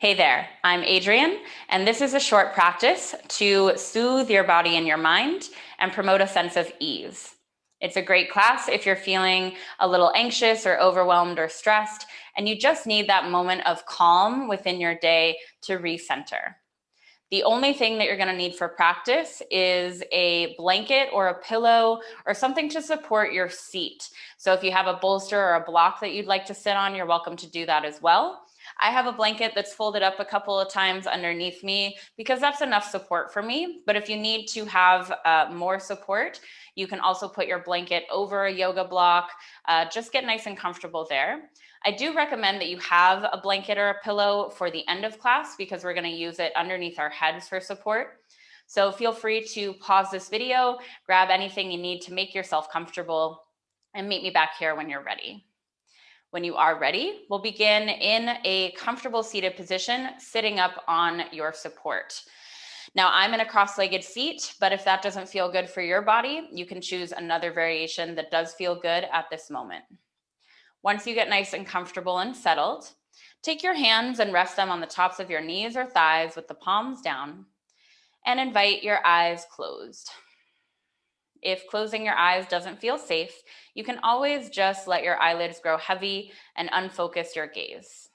Hey there, I'm Adrienne, and this is a short practice to soothe your body and your mind and promote a sense of ease. It's a great class if you're feeling a little anxious or overwhelmed or stressed, and you just need that moment of calm within your day to recenter. The only thing that you're going to need for practice is a blanket or a pillow or something to support your seat. So if you have a bolster or a block that you'd like to sit on, you're welcome to do that as well. I have a blanket that's folded up a couple of times underneath me because that's enough support for me. But if you need to have more support, you can also put your blanket over a yoga block. Just get nice and comfortable there. I do recommend that you have a blanket or a pillow for the end of class because we're going to use it underneath our heads for support. So feel free to pause this video, grab anything you need to make yourself comfortable, and meet me back here when you're ready. When you are ready, we'll begin in a comfortable seated position, sitting up on your support. Now, I'm in a cross-legged seat, but if that doesn't feel good for your body, you can choose another variation that does feel good at this moment. Once you get nice and comfortable and settled, take your hands and rest them on the tops of your knees or thighs with the palms down, and invite your eyes closed. If closing your eyes doesn't feel safe, you can always just let your eyelids grow heavy and unfocus your gaze.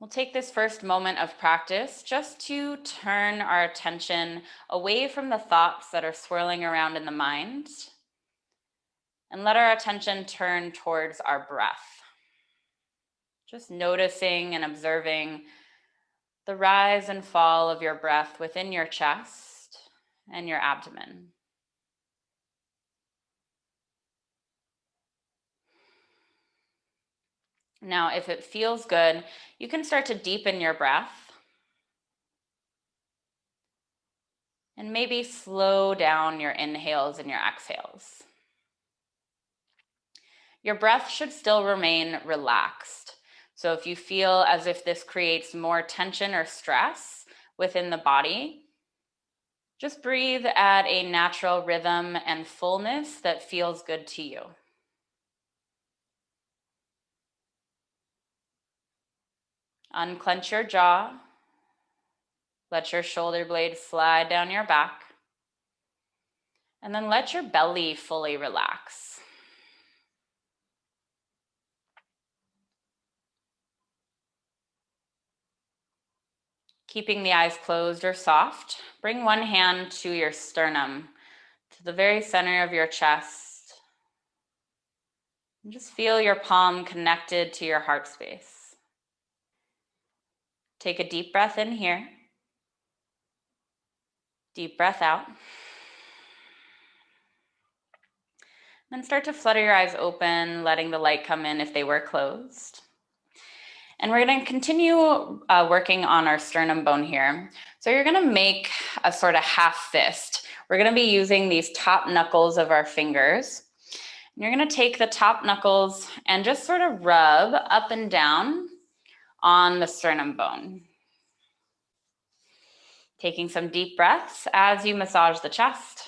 We'll take this first moment of practice just to turn our attention away from the thoughts that are swirling around in the mind and let our attention turn towards our breath. Just noticing and observing the rise and fall of your breath within your chest and your abdomen. Now, if it feels good, you can start to deepen your breath and maybe slow down your inhales and your exhales. Your breath should still remain relaxed. So if you feel as if this creates more tension or stress within the body, just breathe at a natural rhythm and fullness that feels good to you. Unclench your jaw. Let your shoulder blades slide down your back. And then let your belly fully relax. Keeping the eyes closed or soft, bring one hand to your sternum, to the very center of your chest. And just feel your palm connected to your heart space. Take a deep breath in here. Deep breath out. Then start to flutter your eyes open, letting the light come in if they were closed. And we're going to continue working on our sternum bone here. So you're going to make a sort of half fist. We're going to be using these top knuckles of our fingers. And you're going to take the top knuckles and just sort of rub up and down on the sternum bone. Taking some deep breaths as you massage the chest.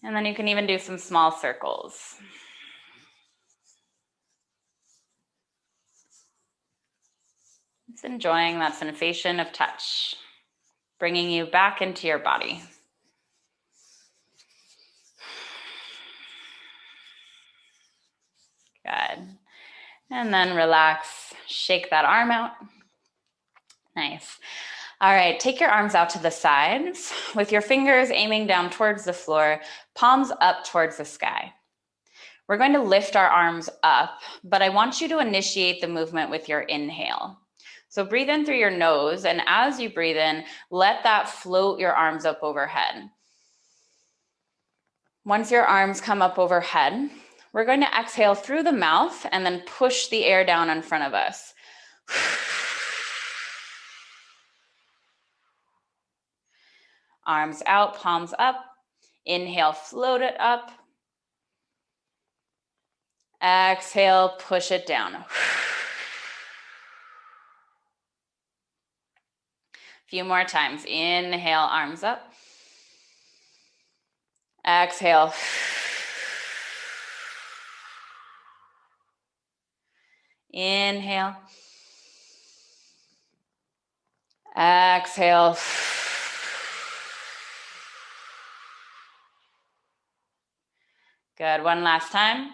And then you can even do some small circles. Just enjoying that sensation of touch, bringing you back into your body. Good. And then relax, shake that arm out. Nice. All right, take your arms out to the sides with your fingers aiming down towards the floor, palms up towards the sky. We're going to lift our arms up, but I want you to initiate the movement with your inhale. So breathe in through your nose, and as you breathe in, let that float your arms up overhead. Once your arms come up overhead, we're going to exhale through the mouth and then push the air down in front of us. Arms out, palms up. Inhale, float it up. Exhale, push it down. Few more times. Inhale, arms up. Exhale. Inhale. Exhale. Good. One last time.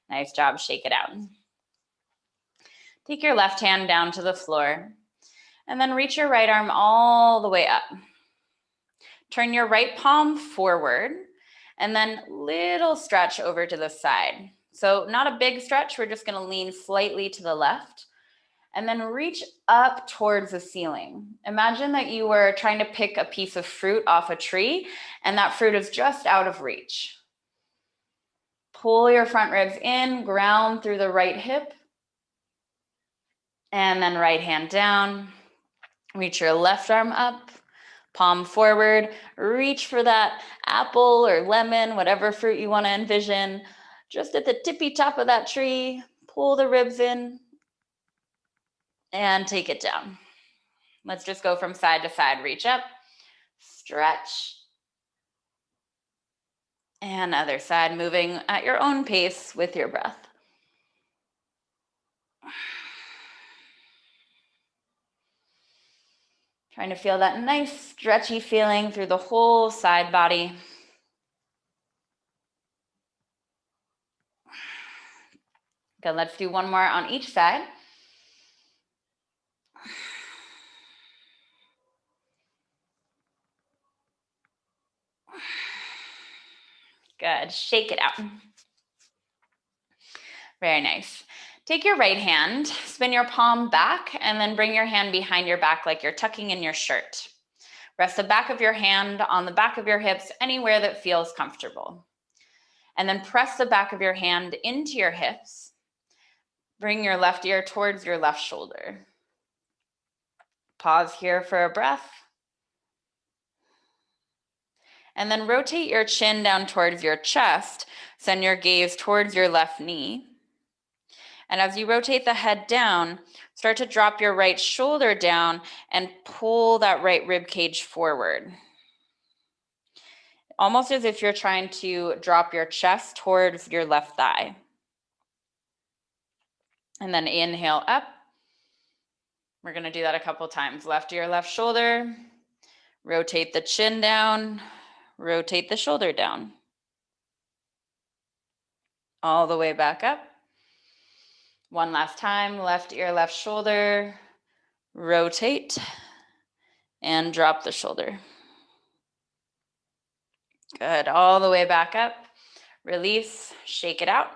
Nice job. Shake it out. Take your left hand down to the floor and then reach your right arm all the way up. Turn your right palm forward and then little stretch over to the side. So not a big stretch. We're just going to lean slightly to the left and then reach up towards the ceiling. Imagine that you were trying to pick a piece of fruit off a tree and that fruit is just out of reach. Pull your front ribs in, ground through the right hip, and then right hand down. Reach your left arm up, palm forward, reach for that apple or lemon, whatever fruit you want to envision. Just at the tippy top of that tree, pull the ribs in and take it down. Let's just go from side to side. Reach up, stretch, and other side, moving at your own pace with your breath. Trying to feel that nice stretchy feeling through the whole side body. Good, let's do one more on each side. Good, shake it out. Very nice. Take your right hand, spin your palm back, and then bring your hand behind your back like you're tucking in your shirt. Rest the back of your hand on the back of your hips, anywhere that feels comfortable. And then press the back of your hand into your hips. Bring your left ear towards your left shoulder. Pause here for a breath. And then rotate your chin down towards your chest. Send your gaze towards your left knee. And as you rotate the head down, start to drop your right shoulder down and pull that right rib cage forward. Almost as if you're trying to drop your chest towards your left thigh. And then inhale up. We're going to do that a couple times. Left ear, left shoulder. Rotate the chin down. Rotate the shoulder down. All the way back up. One last time. Left ear, left shoulder. Rotate. And drop the shoulder. Good. All the way back up. Release. Shake it out.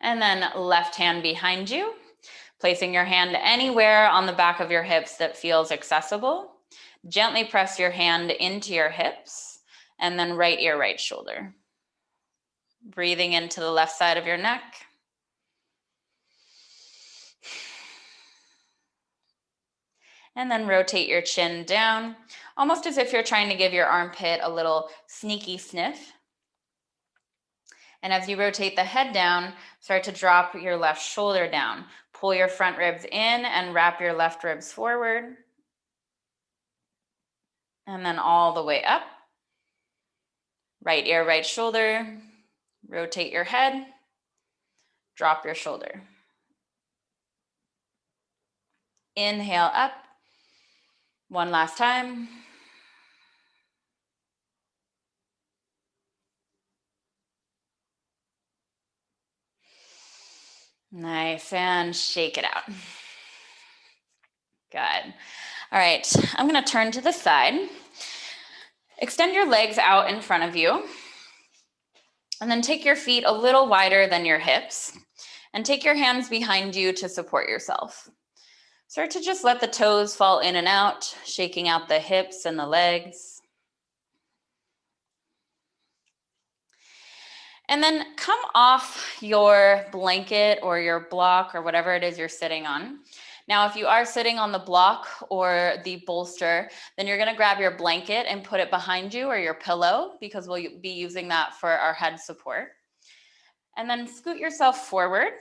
And then left hand behind you. Placing your hand anywhere on the back of your hips that feels accessible. Gently press your hand into your hips and then right ear, right shoulder. Breathing into the left side of your neck. And then rotate your chin down, almost as if you're trying to give your armpit a little sneaky sniff. And as you rotate the head down, start to drop your left shoulder down. Pull your front ribs in and wrap your left ribs forward. And then all the way up. Right ear, right shoulder. Rotate your head. Drop your shoulder. Inhale up. One last time. Nice, and shake it out. Good. All right, I'm gonna turn to the side. Extend your legs out in front of you. And then take your feet a little wider than your hips. And take your hands behind you to support yourself. Start to just let the toes fall in and out, shaking out the hips and the legs. And then come off your blanket or your block or whatever it is you're sitting on. Now, if you are sitting on the block or the bolster, then you're gonna grab your blanket and put it behind you or your pillow because we'll be using that for our head support. And then scoot yourself forward.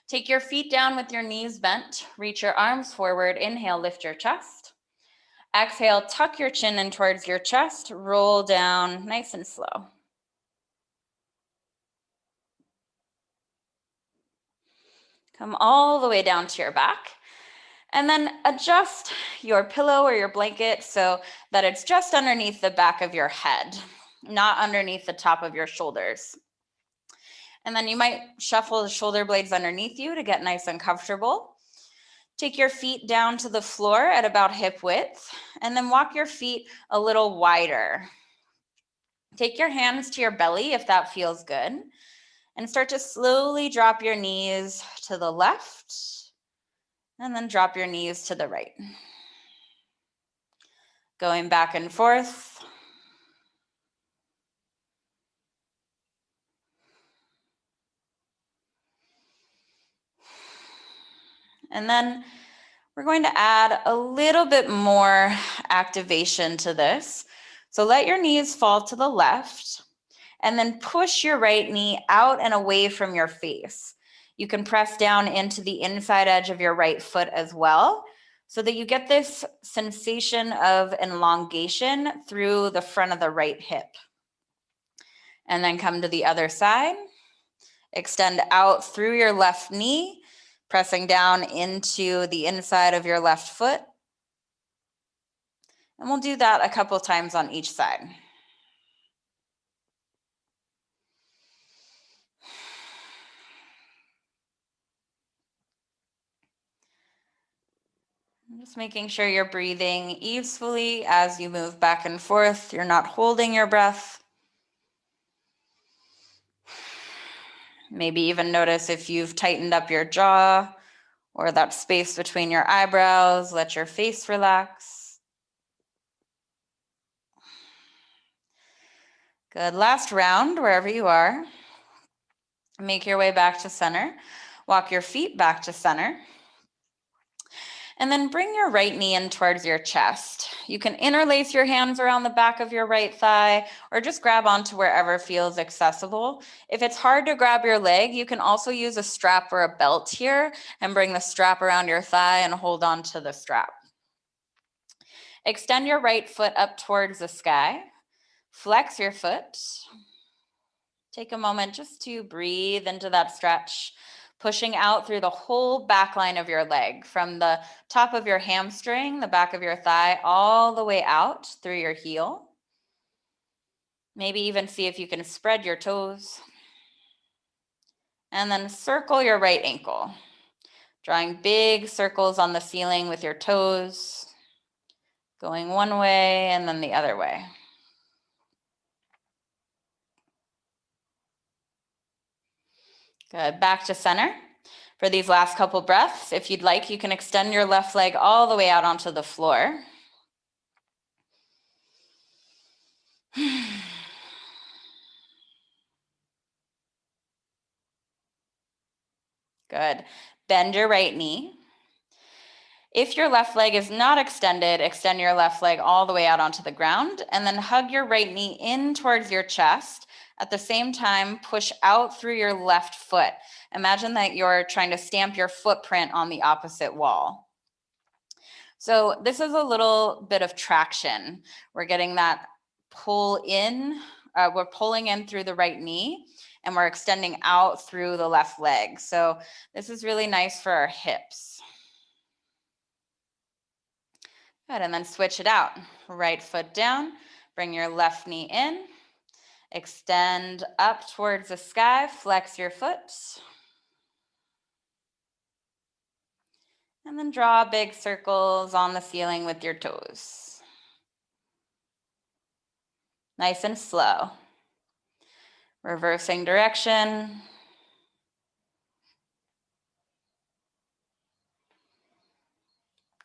Take your feet down with your knees bent. Reach your arms forward. Inhale, lift your chest. Exhale, tuck your chin in towards your chest, roll down nice and slow. Come all the way down to your back. And then adjust your pillow or your blanket so that it's just underneath the back of your head, not underneath the top of your shoulders. And then you might shuffle the shoulder blades underneath you to get nice and comfortable. Take your feet down to the floor at about hip width, and then walk your feet a little wider. Take your hands to your belly if that feels good, and start to slowly drop your knees to the left, and then drop your knees to the right. Going back and forth. And then we're going to add a little bit more activation to this. So let your knees fall to the left, and then push your right knee out and away from your face. You can press down into the inside edge of your right foot as well, so that you get this sensation of elongation through the front of the right hip. And then come to the other side. Extend out through your left knee, pressing down into the inside of your left foot. And we'll do that a couple times on each side. Just making sure you're breathing easily as you move back and forth. You're not holding your breath. Maybe even notice if you've tightened up your jaw or that space between your eyebrows. Let your face relax. Good. Last round, wherever you are. Make your way back to center. Walk your feet back to center. And then bring your right knee in towards your chest. You can interlace your hands around the back of your right thigh or just grab onto wherever feels accessible. If it's hard to grab your leg, you can also use a strap or a belt here and bring the strap around your thigh and hold on to the strap. Extend your right foot up towards the sky. Flex your foot. Take a moment just to breathe into that stretch, pushing out through the whole back line of your leg, from the top of your hamstring, the back of your thigh, all the way out through your heel. Maybe even see if you can spread your toes. And then circle your right ankle, drawing big circles on the ceiling with your toes, going one way and then the other way. Good. Back to center. For these last couple breaths, if you'd like, you can extend your left leg all the way out onto the floor. Good. Bend your right knee. If your left leg is not extended, extend your left leg all the way out onto the ground, and then hug your right knee in towards your chest. At the same time, push out through your left foot. Imagine that you're trying to stamp your footprint on the opposite wall. So this is a little bit of traction. We're getting that pull in. We're pulling in through the right knee, and we're extending out through the left leg. So this is really nice for our hips. Good, and then switch it out. Right foot down, bring your left knee in, extend up towards the sky, flex your foot. And then draw big circles on the ceiling with your toes. Nice and slow. Reversing direction.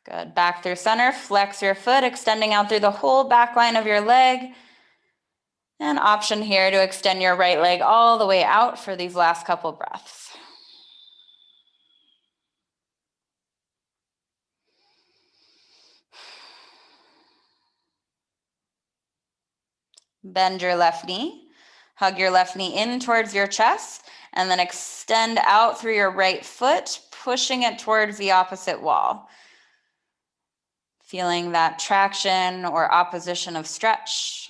Good. Back through center. Flex your foot, extending out through the whole back line of your leg. And option here to extend your right leg all the way out for these last couple breaths. Bend your left knee. Hug your left knee in towards your chest, and then extend out through your right foot, pushing it towards the opposite wall. Feeling that traction or opposition of stretch.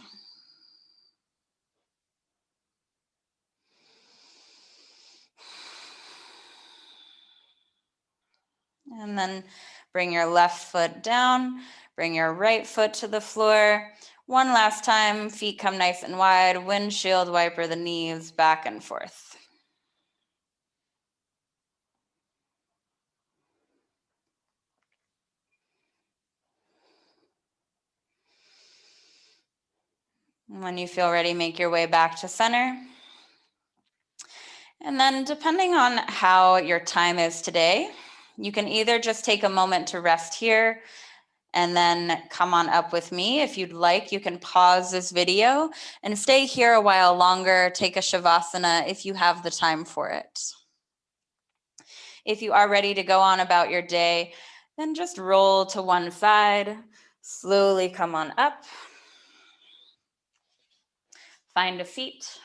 And then bring your left foot down, bring your right foot to the floor. One last time, feet come nice and wide, windshield wiper the knees back and forth. And when you feel ready, make your way back to center. And then depending on how your time is today, you can either just take a moment to rest here and then come on up with me. If you'd like, you can pause this video and stay here a while longer, take a Shavasana if you have the time for it. If you are ready to go on about your day, then just roll to one side, slowly come on up, find a seat,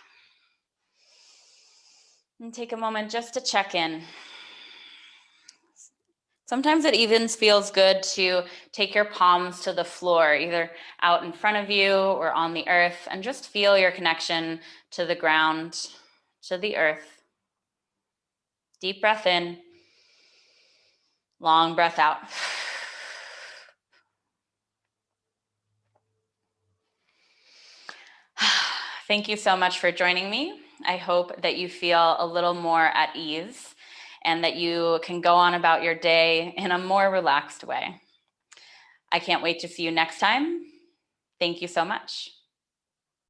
and take a moment just to check in. Sometimes it even feels good to take your palms to the floor, either out in front of you or on the earth, and just feel your connection to the ground, to the earth. Deep breath in, long breath out. Thank you so much for joining me. I hope that you feel a little more at ease and that you can go on about your day in a more relaxed way. I can't wait to see you next time. Thank you so much.